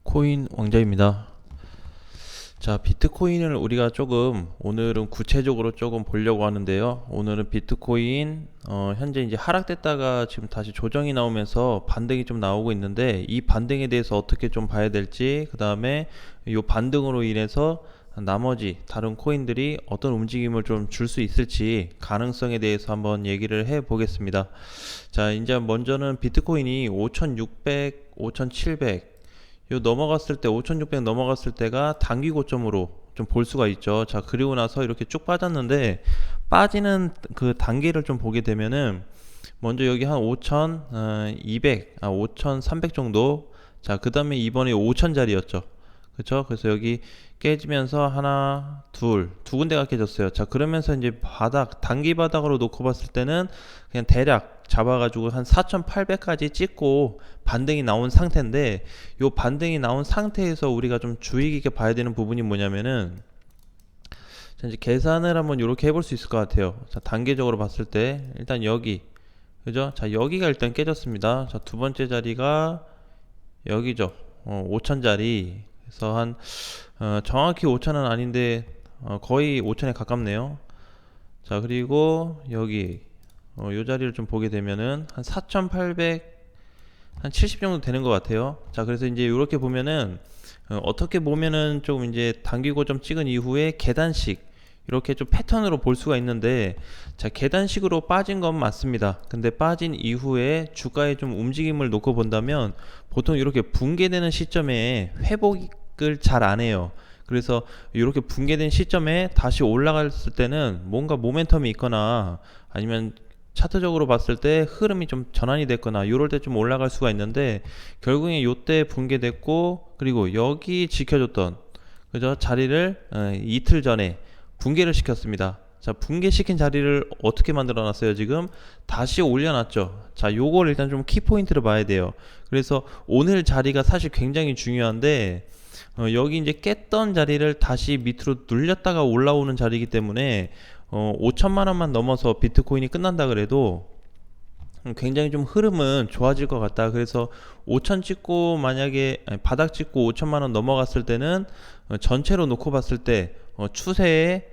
코인 왕자입니다. 자, 비트코인을 우리가 조금 오늘은 구체적으로 조금 보려고 하는데요. 오늘은 비트코인 현재 이제 하락됐다가 지금 다시 조정이 나오면서 반등이 좀 나오고 있는데, 이 반등에 대해서 어떻게 좀 봐야 될지, 그 다음에 이 반등으로 인해서 나머지 다른 코인들이 어떤 움직임을 좀 줄 수 있을지 가능성에 대해서 한번 얘기를 해 보겠습니다. 자, 이제 먼저는 비트코인이 5600, 5700 요 넘어갔을 때, 5600 넘어갔을 때가 단기 고점으로 좀 볼 수가 있죠. 자, 그리고 나서 이렇게 쭉 빠졌는데, 빠지는 그 단계를 좀 보게 되면은 먼저 여기 한 5200, 5300 정도. 자, 그 다음에 이번에 5000짜리였죠. 그쵸? 그래서 여기 깨지면서 하나, 두 군데가 깨졌어요. 자, 그러면서 이제 단기 바닥으로 놓고 봤을 때는 그냥 대략 잡아가지고 한 4800까지 찍고 반등이 나온 상태인데, 요 반등이 나온 상태에서 우리가 좀 주의 깊게 봐야 되는 부분이 뭐냐면은, 자, 이제 계산을 한번 이렇게 해볼 수 있을 것 같아요. 자, 단계적으로 봤을 때 일단 여기, 그죠? 자, 여기가 일단 깨졌습니다. 자, 두 번째 자리가 여기죠. 5000짜리. 그래서 정확히 5000은 아닌데 거의 5000에 가깝네요. 자, 그리고 여기 요 자리를 좀 보게 되면은 한 4800, 한 70 정도 되는 것 같아요. 자, 그래서 이제 이렇게 보면은 어떻게 보면은 좀 이제 단기 고점 찍은 이후에 계단식 이렇게 좀 패턴으로 볼 수가 있는데, 자, 계단식으로 빠진 건 맞습니다. 근데 빠진 이후에 주가의 좀 움직임을 놓고 본다면 보통 이렇게 붕괴되는 시점에 회복을 잘 안 해요. 그래서 이렇게 붕괴된 시점에 다시 올라갔을 때는 뭔가 모멘텀이 있거나, 아니면 차트적으로 봤을 때 흐름이 좀 전환이 됐거나 요럴 때 좀 올라갈 수가 있는데, 결국에 요때 붕괴됐고, 그리고 여기 지켜줬던, 그죠, 자리를 이틀 전에 붕괴를 시켰습니다. 자, 붕괴시킨 자리를 어떻게 만들어 놨어요? 지금 다시 올려놨죠. 자, 요걸 일단 좀 키포인트를 봐야 돼요. 그래서 오늘 자리가 사실 굉장히 중요한데, 여기 이제 깼던 자리를 다시 밑으로 눌렸다가 올라오는 자리이기 때문에 5천만 원만 넘어서 비트코인이 끝난다 그래도 굉장히 좀 흐름은 좋아질 것 같다. 그래서 5천 찍고, 만약에 바닥 찍고 5천만 원 넘어갔을 때는 전체로 놓고 봤을 때 추세에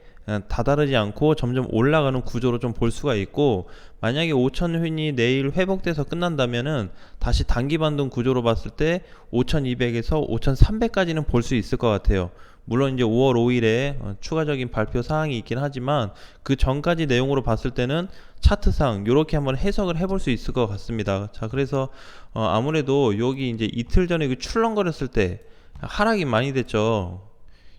다다르지 않고 점점 올라가는 구조로 좀 볼 수가 있고, 만약에 5천원이 내일 회복돼서 끝난다면은 다시 단기 반등 구조로 봤을 때 5200에서 5300까지는 볼 수 있을 것 같아요. 물론 이제 5월 5일에 추가적인 발표 사항이 있긴 하지만, 그 전까지 내용으로 봤을 때는 차트상 이렇게 한번 해석을 해볼 수 있을 것 같습니다. 자, 그래서 아무래도 여기 이제 이틀 전에 그 출렁거렸을 때 하락이 많이 됐죠.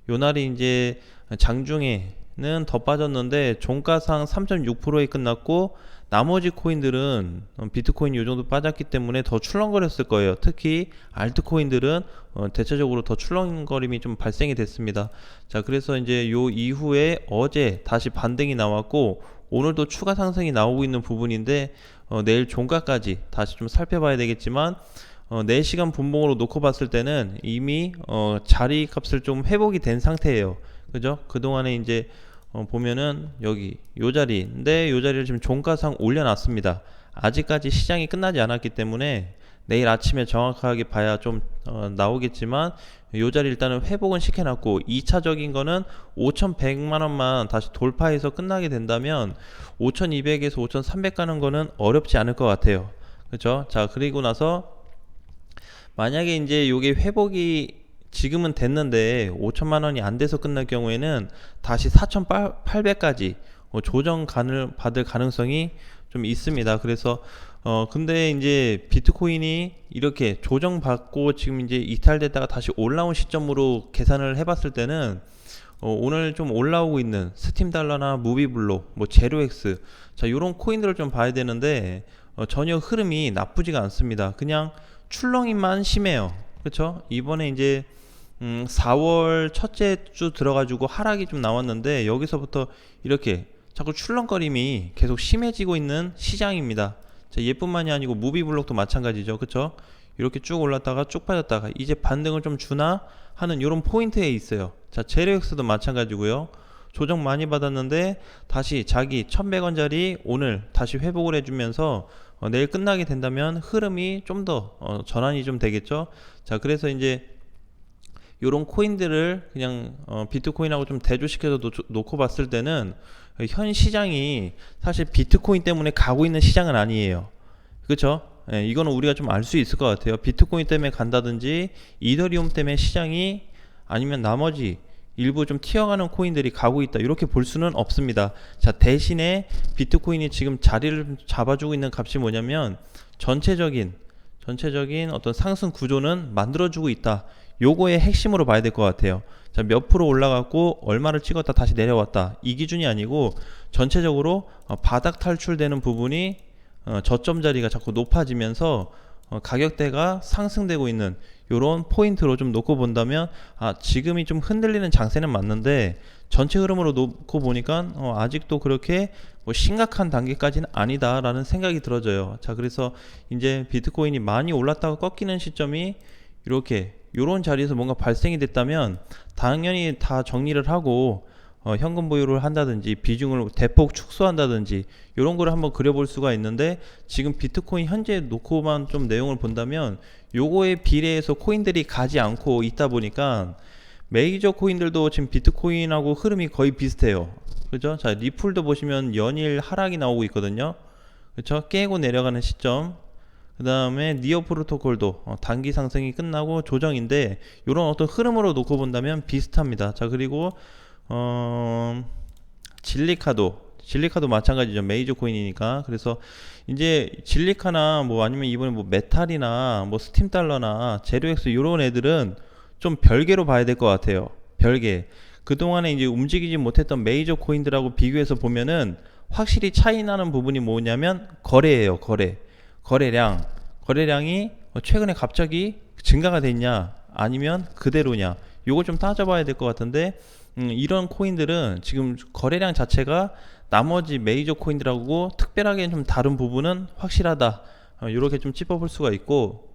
요 날이 이제 장중에는 더 빠졌는데 종가상 3.6%에 끝났고, 나머지 코인들은 비트코인 요 정도 빠졌기 때문에 더 출렁거렸을 거예요. 특히 알트코인들은 대체적으로 더 출렁거림이 좀 발생이 됐습니다. 자, 그래서 이제 요 이후에 어제 다시 반등이 나왔고, 오늘도 추가 상승이 나오고 있는 부분인데, 내일 종가까지 다시 좀 살펴봐야 되겠지만, 4시간 분봉으로 놓고 봤을 때는 이미 자리 값을 좀 회복이 된 상태예요. 그죠? 그동안에 이제 보면은 여기 요 자리인데, 요 자리를 지금 종가상 올려놨습니다. 아직까지 시장이 끝나지 않았기 때문에 내일 아침에 정확하게 봐야 좀 나오겠지만, 요 자리 일단은 회복은 시켜놨고, 2차적인 거는 5100만원만 다시 돌파해서 끝나게 된다면 5200에서 5300 가는 거는 어렵지 않을 것 같아요. 그렇죠? 자, 그리고 나서 만약에 이제 요게 회복이 지금은 됐는데 5천만 원이 안 돼서 끝날 경우에는 다시 4,800까지 조정간을 받을 가능성이 좀 있습니다. 그래서 근데 이제 비트코인이 이렇게 조정받고 지금 이제 이탈됐다가 다시 올라온 시점으로 계산을 해봤을 때는 오늘 좀 올라오고 있는 스팀 달러나 무비블록, 뭐 제로엑스, 자, 요런 코인들을 좀 봐야 되는데 전혀 흐름이 나쁘지가 않습니다. 그냥 출렁임만 심해요. 그렇죠? 이번에 이제 4월 첫째 주 들어가지고 하락이 좀 나왔는데, 여기서부터 이렇게 자꾸 출렁거림이 계속 심해지고 있는 시장입니다. 자, 얘뿐만이 아니고 무비블록도 마찬가지죠. 그렇죠? 이렇게 쭉 올랐다가 쭉 빠졌다가 이제 반등을 좀 주나 하는 이런 포인트에 있어요. 자, 제로엑스도 마찬가지고요. 조정 많이 받았는데 다시 자기 1100원짜리 오늘 다시 회복을 해주면서 내일 끝나게 된다면 흐름이 좀 더 전환이 좀 되겠죠. 자, 그래서 이제 요런 코인들을 그냥 비트코인하고 좀 대조시켜서 놓고 봤을 때는 현 시장이 사실 비트코인 때문에 가고 있는 시장은 아니에요. 그렇죠? 예, 이거는 우리가 좀 알 수 있을 것 같아요. 비트코인 때문에 간다든지 이더리움 때문에 시장이 아니면 나머지 일부 좀 튀어가는 코인들이 가고 있다 이렇게 볼 수는 없습니다. 자, 대신에 비트코인이 지금 자리를 잡아주고 있는 값이 뭐냐면 전체적인 어떤 상승 구조는 만들어주고 있다. 요거의 핵심으로 봐야 될 것 같아요. 자, 몇 프로 올라갔고 얼마를 찍었다 다시 내려왔다 이 기준이 아니고 전체적으로 바닥 탈출되는 부분이 저점 자리가 자꾸 높아지면서 가격대가 상승되고 있는 요런 포인트로 좀 놓고 본다면 지금이 좀 흔들리는 장세는 맞는데 전체 흐름으로 놓고 보니까 아직도 그렇게 뭐 심각한 단계까지는 아니다 라는 생각이 들어져요. 자, 그래서 이제 비트코인이 많이 올랐다가 꺾이는 시점이 이렇게 요런 자리에서 뭔가 발생이 됐다면 당연히 다 정리를 하고 현금 보유를 한다든지 비중을 대폭 축소한다든지 이런 거를 한번 그려볼 수가 있는데 지금 비트코인 현재 놓고만 좀 내용을 본다면 요거에 비례해서 코인들이 가지 않고 있다 보니까 메이저 코인들도 지금 비트코인하고 흐름이 거의 비슷해요. 그죠? 자, 리플도 보시면 연일 하락이 나오고 있거든요. 그렇죠? 깨고 내려가는 시점. 그 다음에 니어 프로토콜도 단기 상승이 끝나고 조정인데 이런 어떤 흐름으로 놓고 본다면 비슷합니다. 자, 그리고 진리카도 마찬가지죠. 메이저 코인이니까. 그래서 이제 진리카나 뭐 아니면 이번에 뭐 메탈이나 뭐 스팀 달러나 제로엑스 이런 애들은 좀 별개로 봐야 될 것 같아요. 별개. 그동안에 이제 움직이지 못했던 메이저 코인들하고 비교해서 보면은 확실히 차이 나는 부분이 뭐냐면 거래예요. 거래량이 최근에 갑자기 증가가 됐냐 아니면 그대로냐 요거 좀 따져봐야 될 것 같은데 이런 코인들은 지금 거래량 자체가 나머지 메이저 코인들하고 특별하게 좀 다른 부분은 확실하다. 이렇게 좀 짚어볼 수가 있고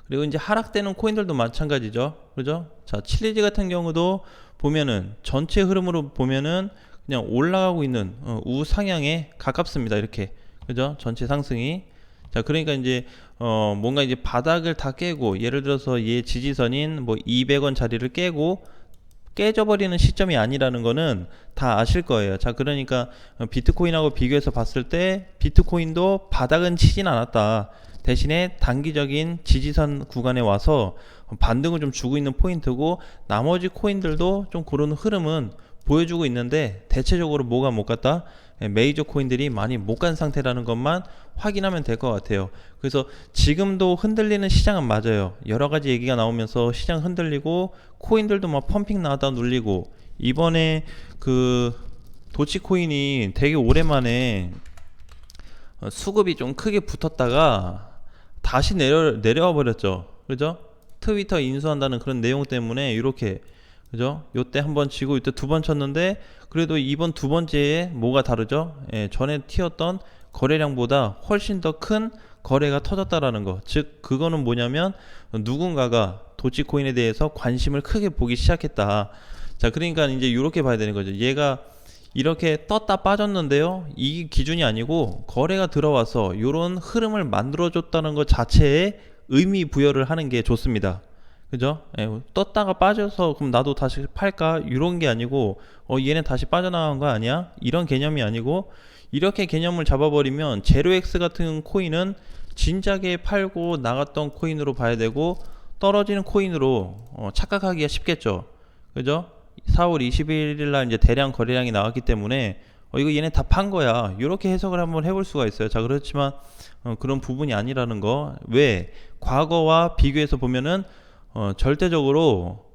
그리고 이제 하락되는 코인들도 마찬가지죠. 그죠? 자, 칠리지 같은 경우도 보면은 전체 흐름으로 보면은 그냥 올라가고 있는 우상향에 가깝습니다. 이렇게. 그죠? 전체 상승이. 자, 그러니까 이제 뭔가 이제 바닥을 다 깨고 예를 들어서 얘 지지선인 뭐 200원 자리를 깨고 깨져버리는 시점이 아니라는 거는 다 아실 거예요. 자, 그러니까 비트코인하고 비교해서 봤을 때 비트코인도 바닥은 치진 않았다. 대신에 단기적인 지지선 구간에 와서 반등을 좀 주고 있는 포인트고 나머지 코인들도 좀 그런 흐름은 보여주고 있는데 대체적으로 뭐가 못 갔다? 메이저 코인들이 많이 못 간 상태라는 것만 확인하면 될 것 같아요. 그래서 지금도 흔들리는 시장은 맞아요. 여러 가지 얘기가 나오면서 시장 흔들리고 코인들도 막 펌핑 나다 눌리고 이번에 그 도치코인이 되게 오랜만에 수급이 좀 크게 붙었다가 다시 내려와 버렸죠. 그죠? 트위터 인수한다는 그런 내용 때문에 이렇게 그죠? 요때 한번 지고 이때 두 번 쳤는데 그래도 이번 두 번째에 뭐가 다르죠? 전에 튀었던 거래량보다 훨씬 더 큰 거래가 터졌다라는 거. 즉 그거는 뭐냐면 누군가가 도치코인에 대해서 관심을 크게 보기 시작했다. 자, 그러니까 이제 이렇게 봐야 되는 거죠. 얘가 이렇게 떴다 빠졌는데요. 이 기준이 아니고 거래가 들어와서 이런 흐름을 만들어줬다는 것 자체에 의미 부여를 하는 게 좋습니다. 그죠? 떴다가 빠져서 그럼 나도 다시 팔까? 이런 게 아니고 얘네 다시 빠져나간 거 아니야? 이런 개념이 아니고 이렇게 개념을 잡아버리면 제로엑스 같은 코인은 진작에 팔고 나갔던 코인으로 봐야 되고 떨어지는 코인으로 착각하기가 쉽겠죠. 그죠? 4월 21일 날 이제 대량 거래량이 나왔기 때문에 이거 얘네 다 판 거야. 이렇게 해석을 한번 해볼 수가 있어요. 자, 그렇지만 그런 부분이 아니라는 거. 왜? 과거와 비교해서 보면은 절대적으로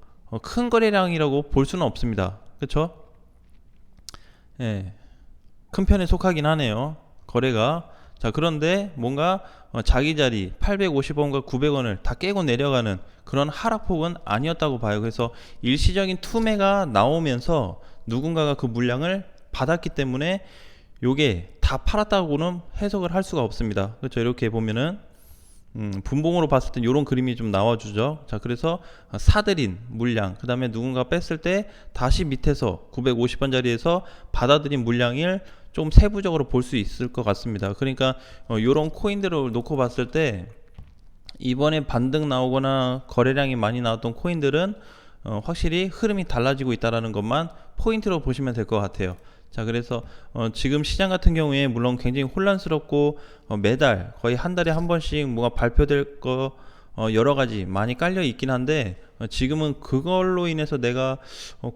큰 거래량이라고 볼 수는 없습니다. 그쵸? 예. 큰 편에 속하긴 하네요. 거래가. 자, 그런데 뭔가 자기 자리 850원과 900원을 다 깨고 내려가는 그런 하락폭은 아니었다고 봐요. 그래서 일시적인 투매가 나오면서 누군가가 그 물량을 받았기 때문에 요게 다 팔았다고는 해석을 할 수가 없습니다. 그렇죠? 이렇게 보면은 분봉으로 봤을 때 이런 그림이 좀 나와주죠. 자, 그래서 사들인 물량, 그 다음에 누군가 뺐을 때 다시 밑에서 950원 자리에서 받아들인 물량을 좀 세부적으로 볼 수 있을 것 같습니다. 그러니까 이런 코인들을 놓고 봤을 때 이번에 반등 나오거나 거래량이 많이 나왔던 코인들은 확실히 흐름이 달라지고 있다는 것만 포인트로 보시면 될 것 같아요. 자, 그래서 지금 시장 같은 경우에 물론 굉장히 혼란스럽고 매달 거의 한 달에 한 번씩 뭐가 발표될 거 여러 가지 많이 깔려 있긴 한데 지금은 그걸로 인해서 내가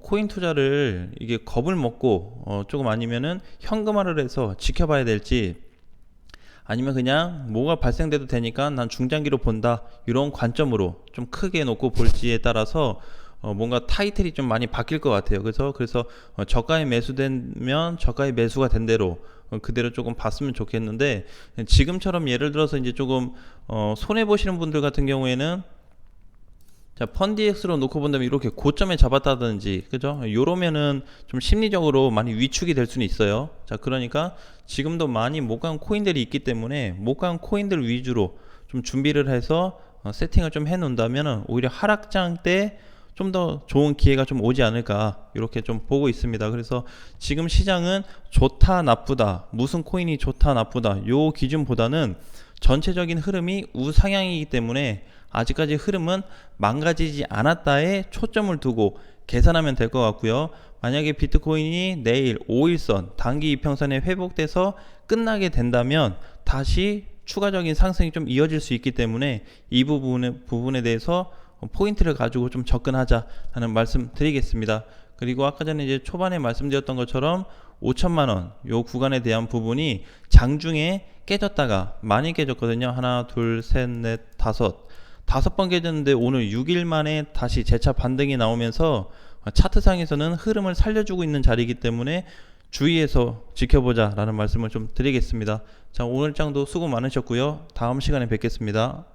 코인 투자를 이게 겁을 먹고 조금 아니면은 현금화를 해서 지켜봐야 될지, 아니면 그냥 뭐가 발생돼도 되니까 난 중장기로 본다 이런 관점으로 좀 크게 놓고 볼지에 따라서 뭔가 타이틀이 좀 많이 바뀔 것 같아요. 그래서 저가에 매수되면 저가에 매수가 된 대로 그대로 조금 봤으면 좋겠는데, 지금처럼 예를 들어서 이제 조금 손해 보시는 분들 같은 경우에는, 자, 펀디엑스로 놓고 본다면 이렇게 고점에 잡았다든지, 그죠? 요러면은 좀 심리적으로 많이 위축이 될 수는 있어요. 자, 그러니까 지금도 많이 못 간 코인들이 있기 때문에 못 간 코인들 위주로 좀 준비를 해서 세팅을 좀 해 놓는다면은 오히려 하락장 때 좀 더 좋은 기회가 좀 오지 않을까 이렇게 좀 보고 있습니다. 그래서 지금 시장은 좋다 나쁘다, 무슨 코인이 좋다 나쁘다 요 기준보다는 전체적인 흐름이 우상향이기 때문에 아직까지 흐름은 망가지지 않았다에 초점을 두고 계산하면 될 것 같고요. 만약에 비트코인이 내일 5일선 단기 이평선에 회복돼서 끝나게 된다면 다시 추가적인 상승이 좀 이어질 수 있기 때문에 이 부분에 대해서 포인트를 가지고 좀 접근하자라는 말씀 드리겠습니다. 그리고 아까 전에 이제 초반에 말씀드렸던 것처럼 5천만원 요 구간에 대한 부분이 장중에 깨졌다가 많이 깨졌거든요. 하나, 둘, 셋, 넷, 다섯 번 깨졌는데 오늘 6일 만에 다시 재차 반등이 나오면서 차트상에서는 흐름을 살려주고 있는 자리이기 때문에 주의해서 지켜보자 라는 말씀을 좀 드리겠습니다. 자, 오늘 장도 수고 많으셨고요. 다음 시간에 뵙겠습니다.